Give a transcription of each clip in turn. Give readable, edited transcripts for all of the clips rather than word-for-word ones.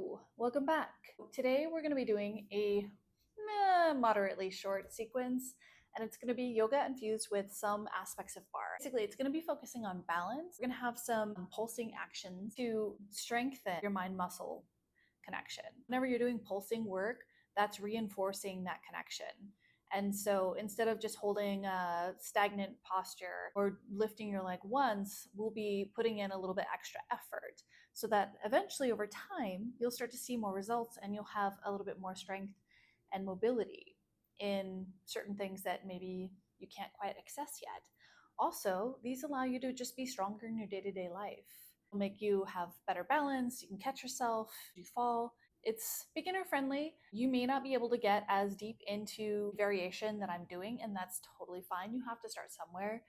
Hello, welcome back. Today we're going to be doing a moderately short sequence, and it's going to be yoga infused with some aspects of barre. Basically, it's going to be focusing on balance. We're going to have some pulsing actions to strengthen your mind muscle connection. Whenever you're doing pulsing work, that's reinforcing that connection. And so instead of just holding a stagnant posture or lifting your leg once, we'll be putting in a little bit extra effort so that eventually over time, you'll start to see more results and you'll have a little bit more strength and mobility in certain things that maybe you can't quite access yet. Also, these allow you to just be stronger in your day-to-day life. It'll make you have better balance, you can catch yourself, you fall. It's beginner friendly. You may not be able to get as deep into variation that I'm doing, and that's totally fine. You have to start somewhere.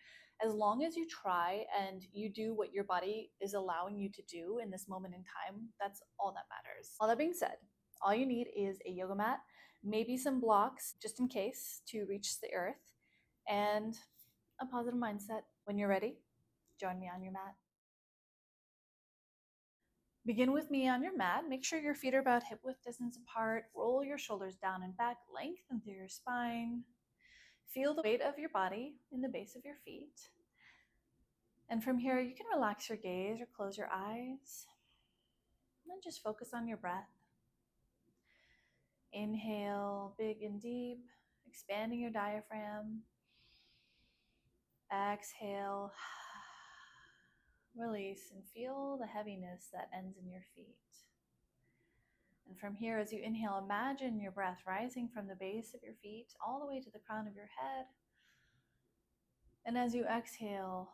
As long as you try and you do what your body is allowing you to do in this moment in time, that's all that matters. All that being said, all you need is a yoga mat, maybe some blocks just in case to reach the earth, and a positive mindset. When you're ready, join me on your mat. Begin with me on your mat. Make sure your feet are about hip width distance apart. Roll your shoulders down and back, lengthen through your spine. Feel the weight of your body in the base of your feet. And from here, you can relax your gaze or close your eyes. And then just focus on your breath. Inhale, big and deep, expanding your diaphragm. Exhale, release, and feel the heaviness that ends in your feet. And from here, as you inhale, imagine your breath rising from the base of your feet all the way to the crown of your head. And as you exhale,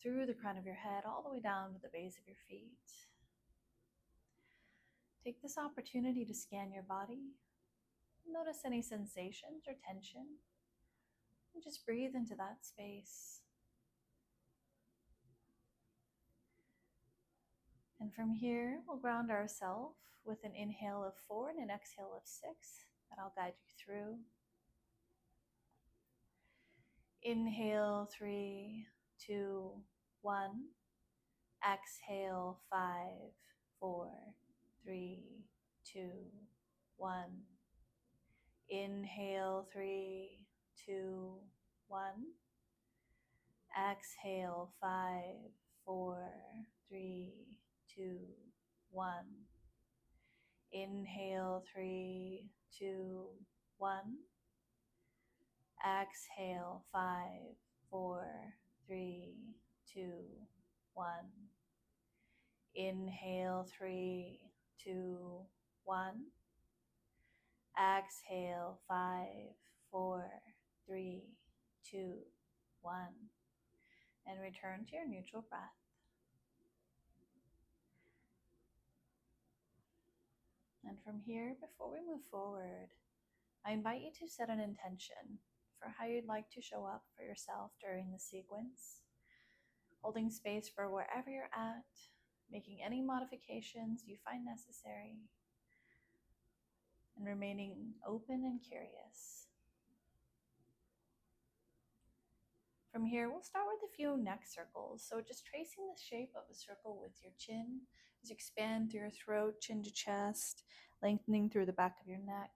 through the crown of your head, all the way down to the base of your feet. Take this opportunity to scan your body. Notice any sensations or tension. And just breathe into that space. And from here, we'll ground ourselves with an inhale of 4 and an exhale of 6 that I'll guide you through. Inhale, 3, 2, 1. Exhale, 5, 4, 3, 2, 1. Inhale, 3, 2, 1. Exhale, 5, 4, 3, 2, 1. Inhale, 3, 2, 1. Exhale, 5, 4, 3, 2, 1. Inhale, 3, 2, 1. Exhale, 5, 4, 3, 2, 1. And return to your neutral breath. And from here, before we move forward, I invite you to set an intention for how you'd like to show up for yourself during the sequence, holding space for wherever you're at, making any modifications you find necessary, and remaining open and curious. From here, we'll start with a few neck circles. So just tracing the shape of a circle with your chin as you expand through your throat, chin to chest, lengthening through the back of your neck.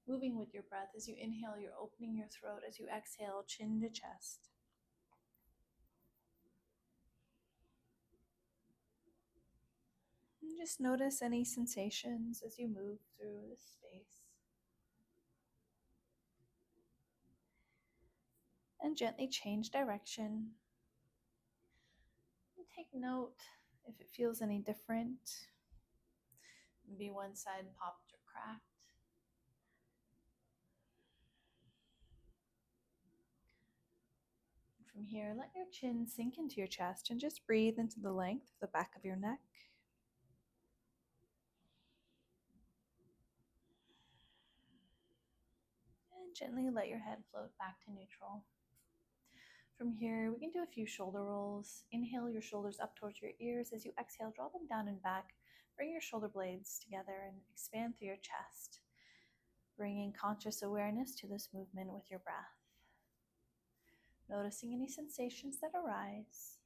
Moving with your breath. As you inhale, you're opening your throat. As you exhale, chin to chest. And just notice any sensations as you move through the space. And gently change direction. And take note if it feels any different. Maybe one side popped or cracked. From here, let your chin sink into your chest and just breathe into the length of the back of your neck. And gently let your head float back to neutral. From here, we can do a few shoulder rolls. Inhale your shoulders up towards your ears. As you exhale, draw them down and back. Bring your shoulder blades together and expand through your chest, bringing conscious awareness to this movement with your breath. Noticing any sensations that arise,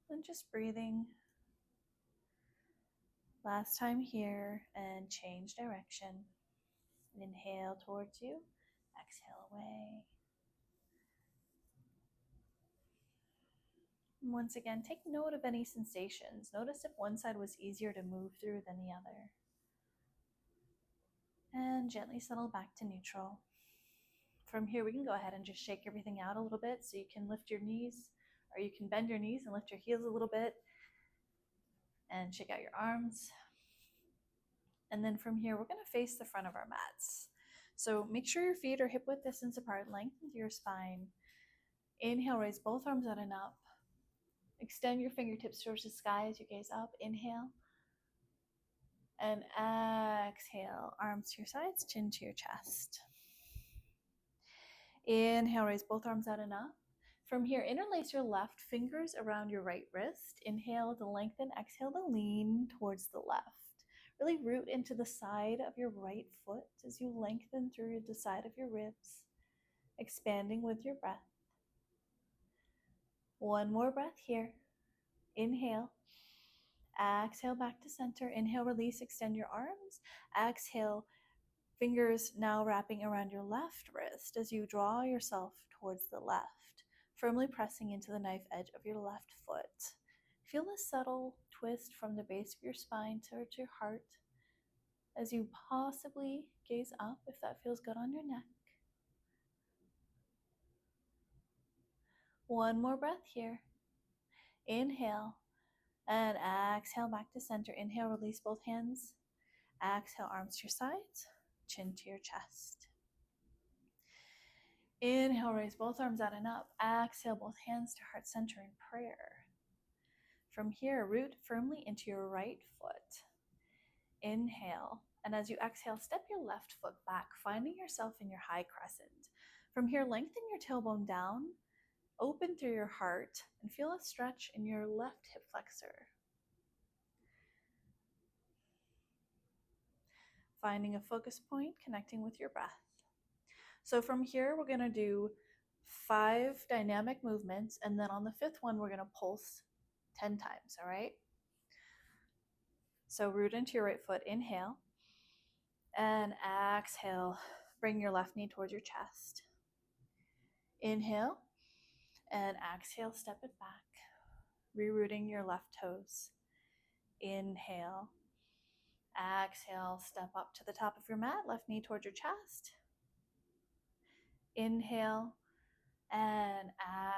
and just breathing Last time here, and change direction. Inhale towards you, exhale away. Once again, take note of any sensations. Notice if one side was easier to move through than the other. And gently settle back to neutral. From here, we can go ahead and just shake everything out a little bit, so you can lift your knees, or you can bend your knees and lift your heels a little bit, and shake out your arms. And then from here, we're going to face the front of our mats. So make sure your feet are hip width distance apart, lengthen your spine. Inhale, raise both arms out and up. Extend your fingertips towards the sky as you gaze up. Inhale. And exhale, arms to your sides, chin to your chest. Inhale, raise both arms out and up. From here, interlace your left fingers around your right wrist. Inhale to lengthen, exhale to lean towards the left. Really root into the side of your right foot as you lengthen through the side of your ribs, expanding with your breath. One more breath here. Inhale. Exhale back to center. Inhale, release, extend your arms. Exhale, fingers now wrapping around your left wrist as you draw yourself towards the left, firmly pressing into the knife edge of your left foot. Feel a subtle twist from the base of your spine towards your heart as you possibly gaze up if that feels good on your neck. One more breath here. Inhale and exhale back to center. Inhale, release both hands. Exhale, arms to your sides, chin to your chest. Inhale, raise both arms out and up. Exhale, both hands to heart center in prayer. From here, root firmly into your right foot. Inhale, and as you exhale, step your left foot back, finding yourself in your high crescent. From here, lengthen your tailbone down, open through your heart, and feel a stretch in your left hip flexor. Finding a focus point, connecting with your breath. So from here, we're going to do 5 dynamic movements, and then on the 5th one, we're going to pulse 10 times, all right? So root into your right foot, inhale, and exhale, bring your left knee towards your chest. Inhale, and exhale, step it back, rerouting your left toes. Inhale, exhale, step up to the top of your mat, left knee towards your chest. Inhale, and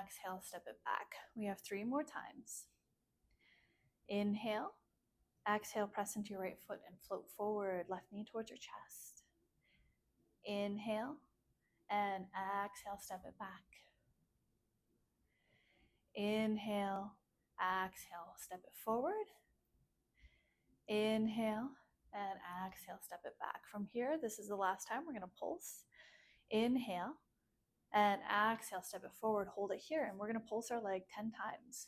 exhale, step it back. We have 3 more times. Inhale, exhale, press into your right foot and float forward, left knee towards your chest. Inhale, and exhale, step it back. Inhale, exhale, step it forward. Inhale, and exhale, step it back. From here, this is the last time we're going to pulse. Inhale, and exhale, step it forward, hold it here, and we're going to pulse our leg 10 times.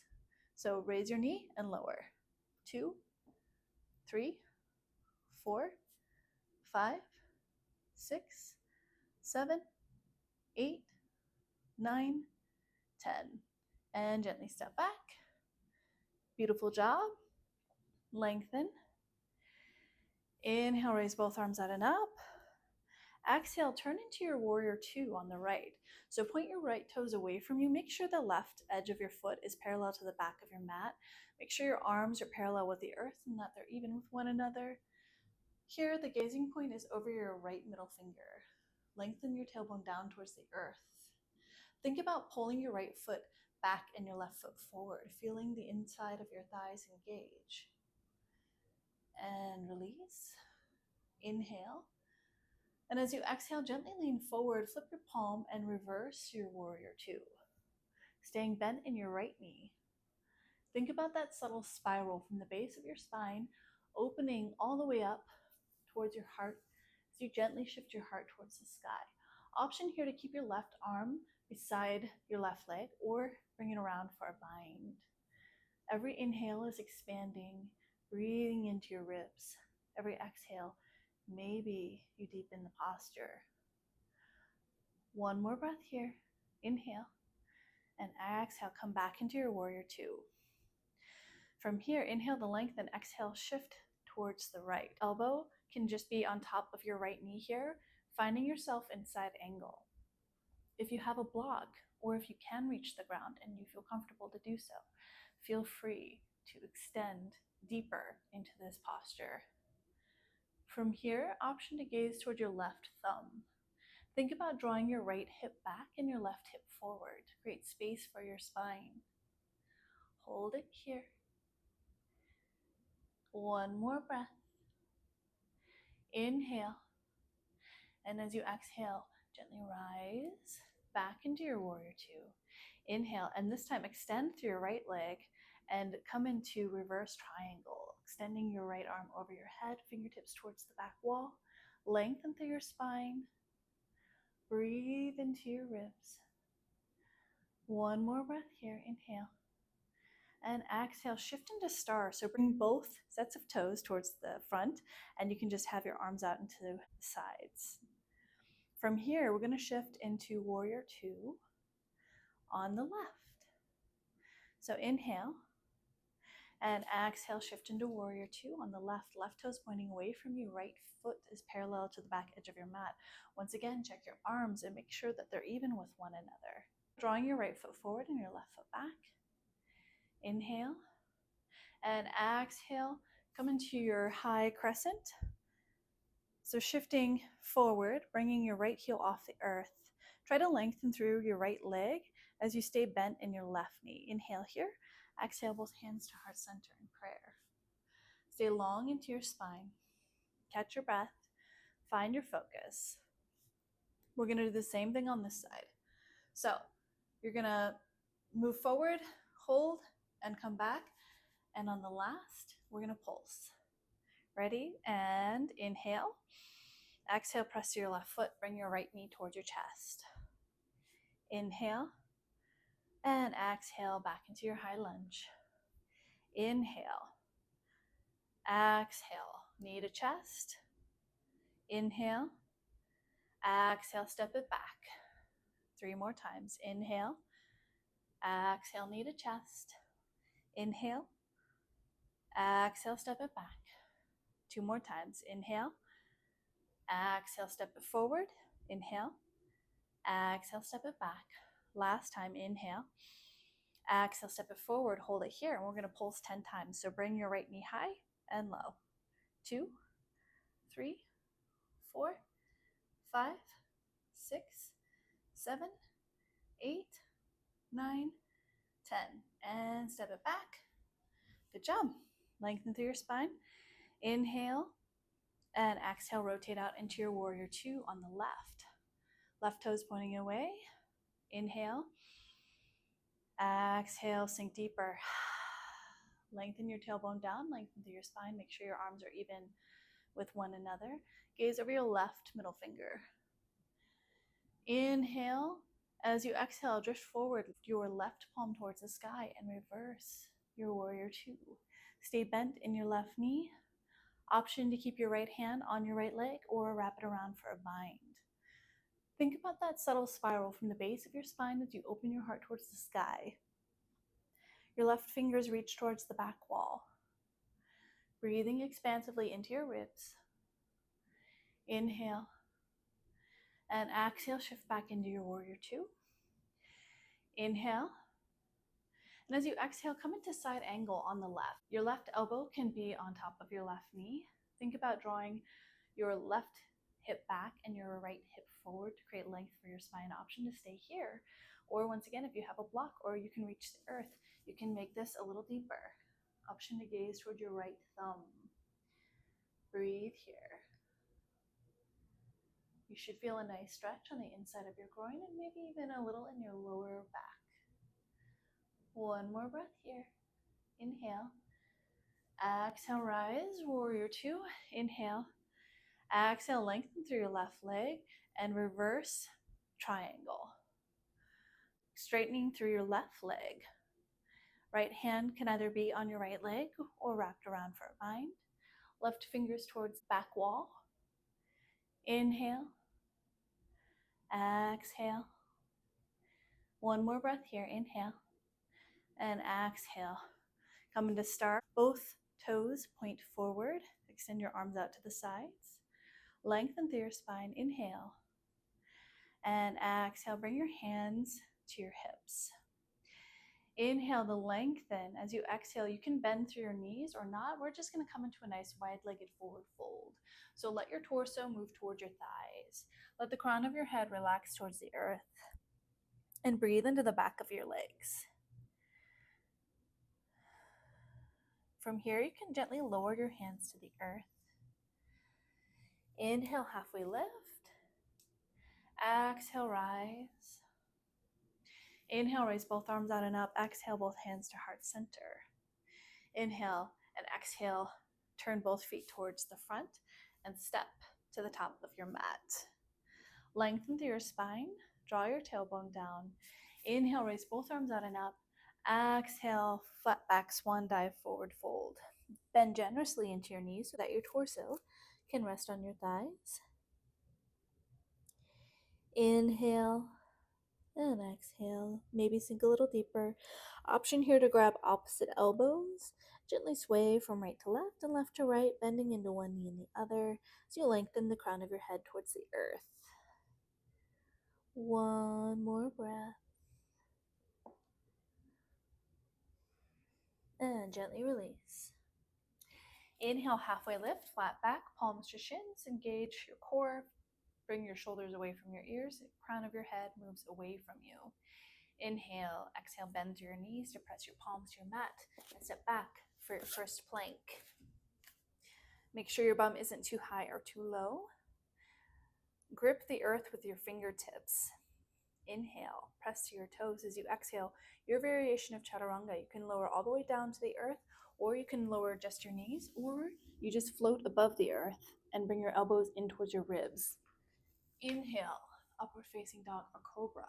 So raise your knee and lower. 2, 3, 4, 5, 6, 7, 8, 9, 10. And gently step back. Beautiful job. Lengthen. Inhale, raise both arms out and up. Exhale, turn into your warrior 2 on the right. So point your right toes away from you. Make sure the left edge of your foot is parallel to the back of your mat. Make sure your arms are parallel with the earth and that they're even with one another. Here, the gazing point is over your right middle finger. Lengthen your tailbone down towards the earth. Think about pulling your right foot back and your left foot forward, feeling the inside of your thighs engage. And release. Inhale. And as you exhale, gently lean forward, flip your palm, and reverse your warrior 2. Staying bent in your right knee. Think about that subtle spiral from the base of your spine, opening all the way up towards your heart as you gently shift your heart towards the sky. Option here to keep your left arm beside your left leg or bring it around for a bind. Every inhale is expanding, breathing into your ribs. Every exhale, maybe you deepen the posture. One more breath here. Inhale and exhale, come back into your warrior 2. From here, inhale the length and exhale, shift towards the right. Elbow can just be on top of your right knee here, finding yourself in side angle. If you have a block, or if you can reach the ground and you feel comfortable to do so, feel free to extend deeper into this posture. From here, option to gaze toward your left thumb. Think about drawing your right hip back and your left hip forward to create space for your spine. Hold it here. One more breath. Inhale. And as you exhale, gently rise back into your warrior two. Inhale, and this time extend through your right leg and come into reverse triangle, extending your right arm over your head, fingertips towards the back wall. Lengthen through your spine. Breathe into your ribs. One more breath here. Inhale. And exhale, shift into star. So bring both sets of toes towards the front, and you can just have your arms out into the sides. From here, we're going to shift into warrior two on the left. So inhale, and exhale, shift into warrior two on the left. Left toes pointing away from you, right foot is parallel to the back edge of your mat. Once again, check your arms and make sure that they're even with one another. Drawing your right foot forward and your left foot back. Inhale, and exhale, come into your high crescent. So shifting forward, bringing your right heel off the earth. Try to lengthen through your right leg as you stay bent in your left knee. Inhale here. Exhale, both hands to heart center in prayer. Stay long into your spine. Catch your breath. Find your focus. We're going to do the same thing on this side. So you're going to move forward, hold, and come back. And on the last, we're going to pulse. Ready? And inhale. Exhale, press to your left foot. Bring your right knee towards your chest. Inhale. And exhale back into your high lunge. Inhale. Exhale. Knee to chest. Inhale. Exhale, step it back. 3 more times. Inhale. Exhale, knee to chest. Inhale. Exhale, step it back. 2 more times. Inhale. Exhale, step it forward. Inhale. Exhale, step it back. Last time. Inhale. Exhale, step it forward. Hold it here. And we're going to pulse 10 times. So bring your right knee high and low. 2, 3, 4, 5, 6, 7, 8, 9, 10. And step it back. Good job. Lengthen through your spine. Inhale. And exhale, rotate out into your warrior two on the left. Left toes pointing away. Inhale. Exhale, sink deeper. Lengthen your tailbone down, lengthen through your spine. Make sure your arms are even with one another. Gaze over your left middle finger. Inhale. As you exhale, drift forward with your left palm towards the sky and reverse your warrior two. Stay bent in your left knee. Option to keep your right hand on your right leg or wrap it around for a bind. Think about that subtle spiral from the base of your spine as you open your heart towards the sky. Your left fingers reach towards the back wall. Breathing expansively into your ribs. Inhale. And exhale, shift back into your warrior two. Inhale. And as you exhale, come into side angle on the left. Your left elbow can be on top of your left knee. Think about drawing your left hip back and your right hip forward to create length for your spine. Option to stay here. Or once again, if you have a block or you can reach the earth, you can make this a little deeper. Option to gaze toward your right thumb. Breathe here. You should feel a nice stretch on the inside of your groin and maybe even a little in your lower back. 1 more breath here. Inhale. Exhale, rise, warrior two. Inhale. Exhale, lengthen through your left leg and reverse triangle. Straightening through your left leg. Right hand can either be on your right leg or wrapped around for a bind. Left fingers towards back wall. Inhale. Exhale. 1 more breath here. Inhale. And exhale. Come into star. Both toes point forward. Extend your arms out to the sides. Lengthen through your spine. Inhale. And exhale, bring your hands to your hips. Inhale to lengthen. As you exhale, you can bend through your knees or not. We're just going to come into a nice wide-legged forward fold. So let your torso move towards your thighs. Let the crown of your head relax towards the earth. And breathe into the back of your legs. From here, you can gently lower your hands to the earth. Inhale, halfway lift. Exhale, rise. Inhale, raise both arms out and up. Exhale, both hands to heart center. Inhale and exhale, turn both feet towards the front and step to the top of your mat. Lengthen through your spine, draw your tailbone down. Inhale, raise both arms out and up. Exhale, flat back swan dive, forward fold. Bend generously into your knees so that your torso can rest on your thighs. Inhale and exhale. Maybe sink a little deeper. Option here to grab opposite elbows. Gently sway from right to left and left to right, bending into one knee and the other as you lengthen the crown of your head towards the earth. One more breath. And gently release. Inhale, halfway lift, flat back, palms to shins, engage your core. Bring your shoulders away from your ears, the crown of your head moves away from you. Inhale, exhale, bend to your knees to press your palms to your mat and step back for your first plank. Make sure your bum isn't too high or too low. Grip the earth with your fingertips. Inhale, press to your toes as you exhale. Your variation of chaturanga, you can lower all the way down to the earth, or you can lower just your knees, or you just float above the earth and bring your elbows in towards your ribs. Inhale, upward facing dog or cobra.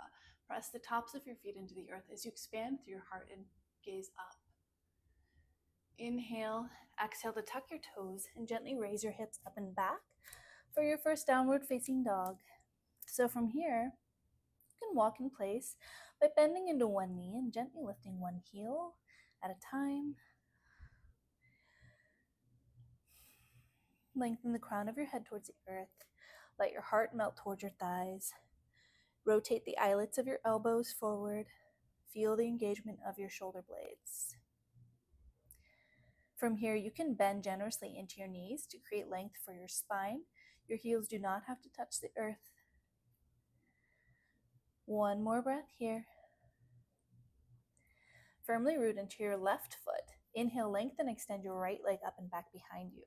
Press the tops of your feet into the earth as you expand through your heart and gaze up. Inhale, exhale to tuck your toes and gently raise your hips up and back for your first downward facing dog. So from here, you can walk in place by bending into one knee and gently lifting one heel at a time. Lengthen the crown of your head towards the earth. Let your heart melt towards your thighs. Rotate the eyelets of your elbows forward. Feel the engagement of your shoulder blades. From here, you can bend generously into your knees to create length for your spine. Your heels do not have to touch the earth. One more breath here. Firmly root into your left foot. Inhale, lengthen, extend your right leg up and back behind you.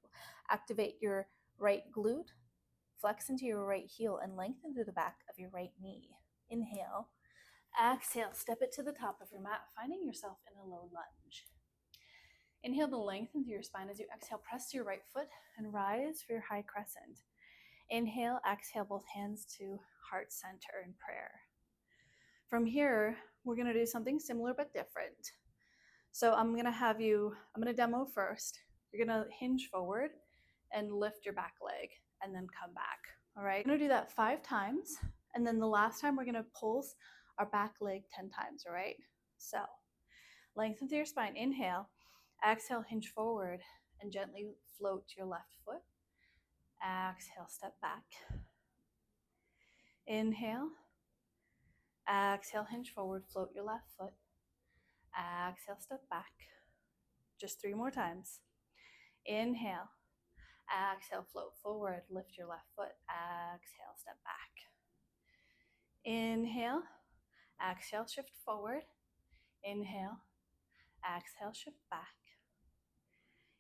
Activate your right glute. Flex into your right heel and lengthen through the back of your right knee. Inhale. Exhale, step it to the top of your mat, finding yourself in a low lunge. Inhale to lengthen through your spine as you exhale, press to your right foot and rise for your high crescent. Inhale, exhale, both hands to heart center in prayer. From here, we're gonna do something similar but different. So I'm gonna demo first. You're gonna hinge forward and lift your back leg and then come back, all right? We're gonna do that 5 times, and then the last time we're gonna pulse our back leg 10 times, all right? So lengthen through your spine, inhale, exhale, hinge forward, and gently float your left foot. Exhale, step back. Inhale, exhale, hinge forward, float your left foot. Exhale, step back. Just 3 more times. Inhale, exhale, float forward, lift your left foot. Exhale, step back. Inhale, exhale, shift forward. Inhale, exhale, shift back.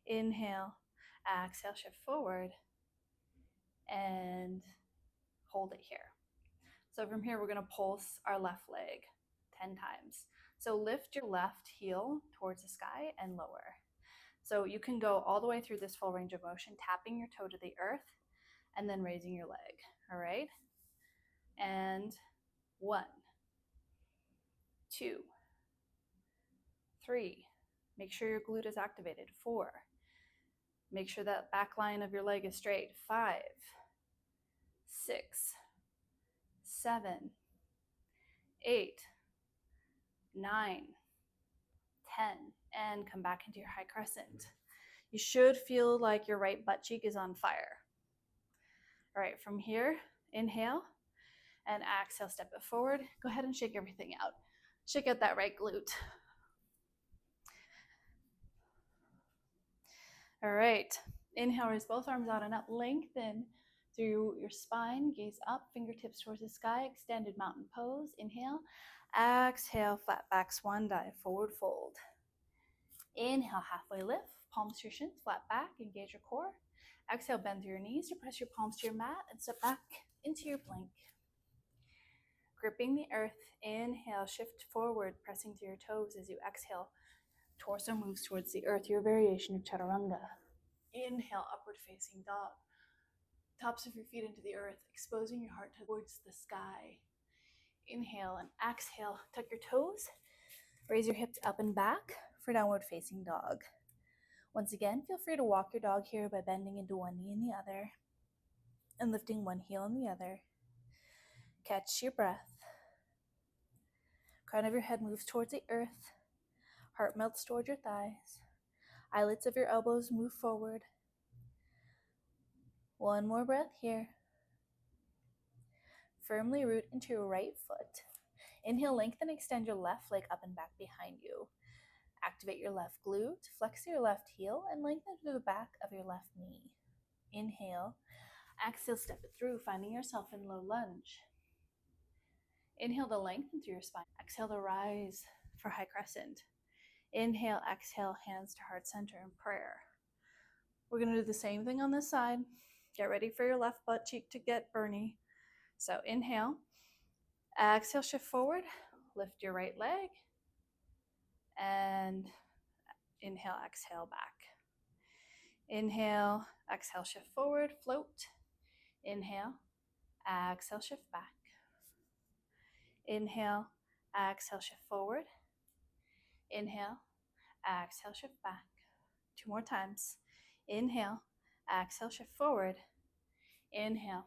Inhale, exhale, shift forward, and hold it here. So from here, we're gonna pulse our left leg 10 times. So lift your left heel towards the sky and lower. So you can go all the way through this full range of motion, tapping your toe to the earth and then raising your leg, all right? And 1, 2, 3. Make sure your glute is activated. 4. Make sure that back line of your leg is straight. 5, 6, 7, 8, 9, 10, and come back into your high crescent. You should feel like your right butt cheek is on fire. All right, from here, inhale and exhale, step it forward. Go ahead and shake everything out. Shake out that right glute. All right, inhale, raise both arms out and up, lengthen through your spine, gaze up, fingertips towards the sky, extended mountain pose. Inhale, exhale, flat back swan dive, forward fold. Inhale, halfway lift, palms to your shins, flat back, engage your core. Exhale, bend through your knees to press your palms to your mat and step back into your plank. Gripping the earth, inhale, shift forward, pressing through your toes as you exhale. Torso moves towards the earth, your variation of chaturanga. Inhale, upward facing dog. Tops of your feet into the earth, exposing your heart towards the sky. Inhale and exhale, tuck your toes, raise your hips up and back for downward facing dog. Once again, feel free to walk your dog here by bending into one knee and the other and lifting one heel and the other. Catch your breath. Crown of your head moves towards the earth. Heart melts towards your thighs. Eyelids of your elbows move forward. One more breath here. Firmly root into your right foot. Inhale, lengthen, extend your left leg up and back behind you. Activate your left glute, flex your left heel, and lengthen through the back of your left knee. Inhale, exhale, step it through, finding yourself in low lunge. Inhale to lengthen through your spine. Exhale to rise for high crescent. Inhale, exhale, hands to heart center in prayer. We're going to do the same thing on this side. Get ready for your left butt cheek to get burny. So inhale, exhale, shift forward, lift your right leg, and inhale, exhale, back. Inhale, exhale, shift forward, float. Inhale, exhale, shift back. Inhale, exhale, shift forward. Inhale, exhale, shift back. 2 more times. Inhale, exhale, shift forward. Inhale,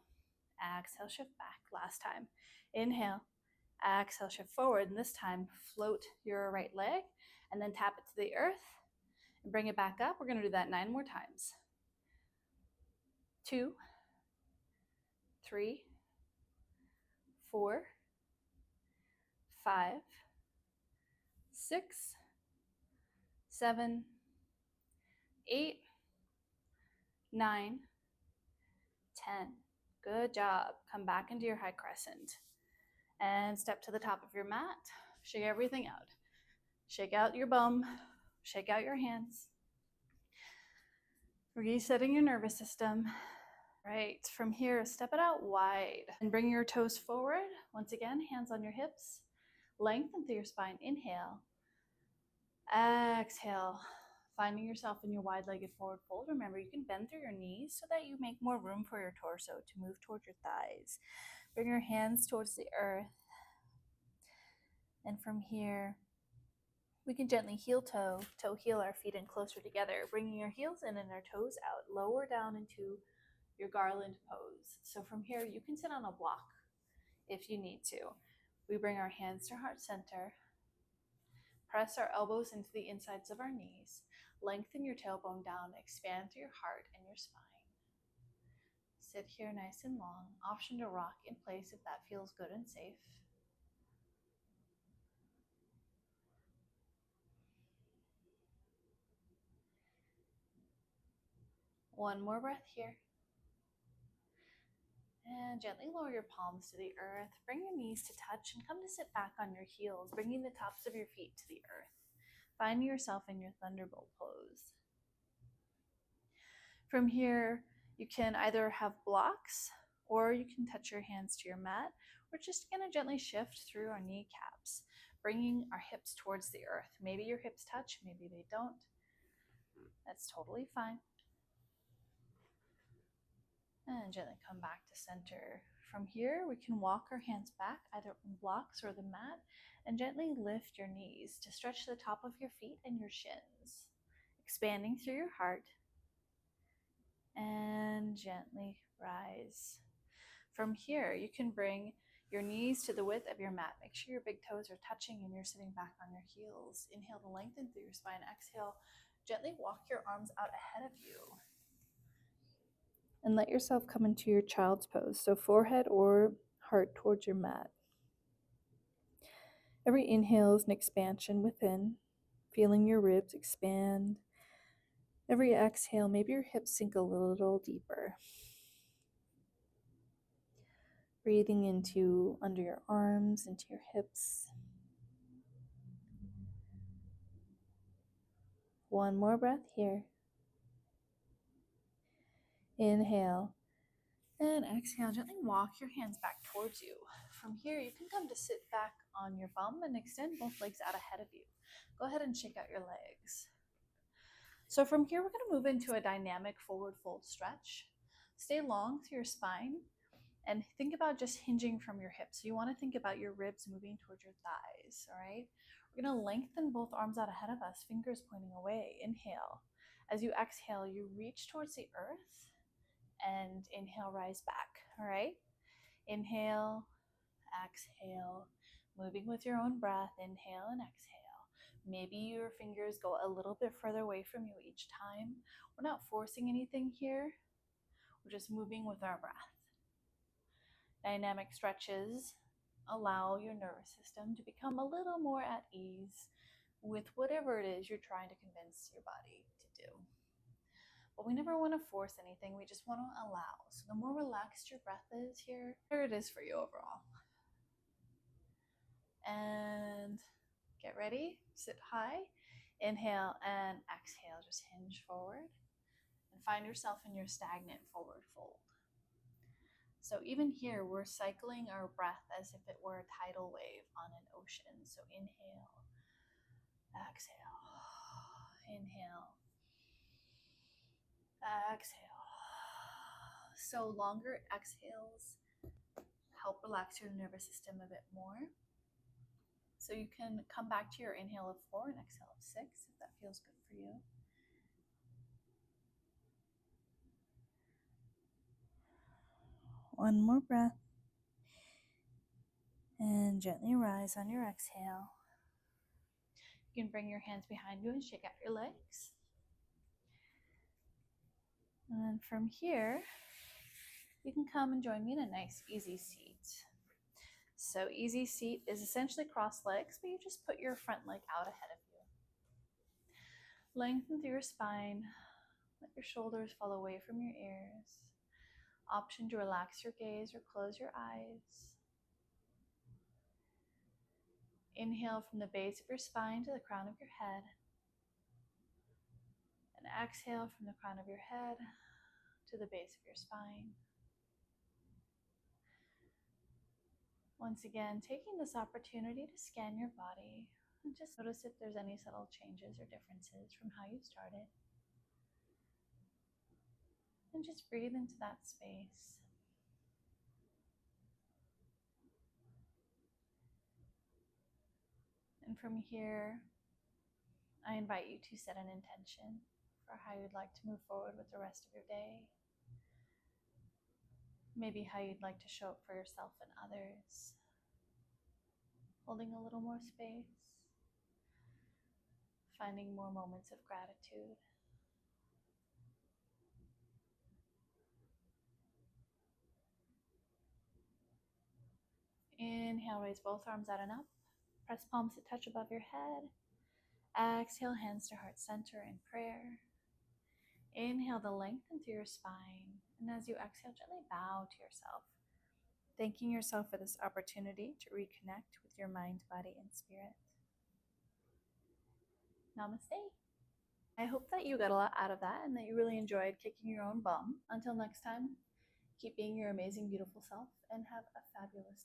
exhale, shift back. Last time. Inhale, exhale, shift forward. And this time, float your right leg and then tap it to the earth and bring it back up. We're going to do that 9 more times. 2, 3, 4, 5, 6, 7, 8, 9, 10. Good job. Come back into your high crescent and step to the top of your mat. Shake everything out. Shake out your bum. Shake out your hands. Resetting your nervous system. Right, from here, step it out wide and bring your toes forward. Once again, hands on your hips. Lengthen through your spine. Inhale. Exhale. Finding yourself in your wide-legged forward fold. Remember, you can bend through your knees so that you make more room for your torso to move towards your thighs. Bring your hands towards the earth. And from here, we can gently heel-toe, toe-heel our feet in closer together, bringing our heels in and our toes out, lower down into your garland pose. So from here, you can sit on a block if you need to. We bring our hands to heart center, press our elbows into the insides of our knees, lengthen your tailbone down, expand through your heart and your spine. Sit here nice and long, option to rock in place if that feels good and safe. One more breath here. And gently lower your palms to the earth. Bring your knees to touch and come to sit back on your heels, bringing the tops of your feet to the earth. Find yourself in your thunderbolt pose. From here, you can either have blocks or you can touch your hands to your mat. We're just going to gently shift through our kneecaps, bringing our hips towards the earth. Maybe your hips touch, maybe they don't. That's totally fine. And gently come back to center. From here, we can walk our hands back either on blocks or the mat and gently lift your knees to stretch the top of your feet and your shins, expanding through your heart, and gently rise. From here, you can bring your knees to the width of your mat. Make sure your big toes are touching and you're sitting back on your heels. Inhale to lengthen through your spine. Exhale Gently walk your arms out ahead of you. And let yourself come into your child's pose. So forehead or heart towards your mat. Every inhale is an expansion within, feeling your ribs expand. Every exhale, maybe your hips sink a little deeper. Breathing into under your arms, into your hips. One more breath here. Inhale and exhale. Gently walk your hands back towards you. From here, you can come to sit back on your bum and extend both legs out ahead of you. Go ahead and shake out your legs. So from here, we're going to move into a dynamic forward fold stretch. Stay long through your spine and think about just hinging from your hips. So you want to think about your ribs moving towards your thighs, all right? We're going to lengthen both arms out ahead of us, fingers pointing away. Inhale. As you exhale, you reach towards the earth and inhale, rise back, all right? Inhale, exhale, moving with your own breath. Inhale and exhale. Maybe your fingers go a little bit further away from you each time. We're not forcing anything here. We're just moving with our breath. Dynamic stretches allow your nervous system to become a little more at ease with whatever it is you're trying to convince your body to do. But we never want to force anything. We just want to allow. So the more relaxed your breath is here, the better it is for you overall. And get ready. Sit high. Inhale and exhale. Just hinge forward and find yourself in your stagnant forward fold. So even here, we're cycling our breath as if it were a tidal wave on an ocean. So inhale, exhale, inhale, exhale. So longer exhales help relax your nervous system a bit more. So you can come back to your inhale of 4 and exhale of 6 if that feels good for you. One more breath. And gently rise on your exhale. You can bring your hands behind you and shake out your legs. And then from here, you can come and join me in a nice easy seat. So easy seat is essentially crossed legs, but you just put your front leg out ahead of you. Lengthen through your spine. Let your shoulders fall away from your ears. Option to relax your gaze or close your eyes. Inhale from the base of your spine to the crown of your head. And exhale from the crown of your head to the base of your spine. Once again, taking this opportunity to scan your body and just notice if there's any subtle changes or differences from how you started. And just breathe into that space. And from here, I invite you to set an intention for how you'd like to move forward with the rest of your day. Maybe how you'd like to show up for yourself and others. Holding a little more space. Finding more moments of gratitude. Inhale, raise both arms out and up. Press palms to touch above your head. Exhale, hands to heart center in prayer. Inhale the lengthen through your spine. And as you exhale, gently bow to yourself. Thanking yourself for this opportunity to reconnect with your mind, body, and spirit. Namaste. I hope that you got a lot out of that and that you really enjoyed kicking your own bum. Until next time, keep being your amazing, beautiful self and have a fabulous day.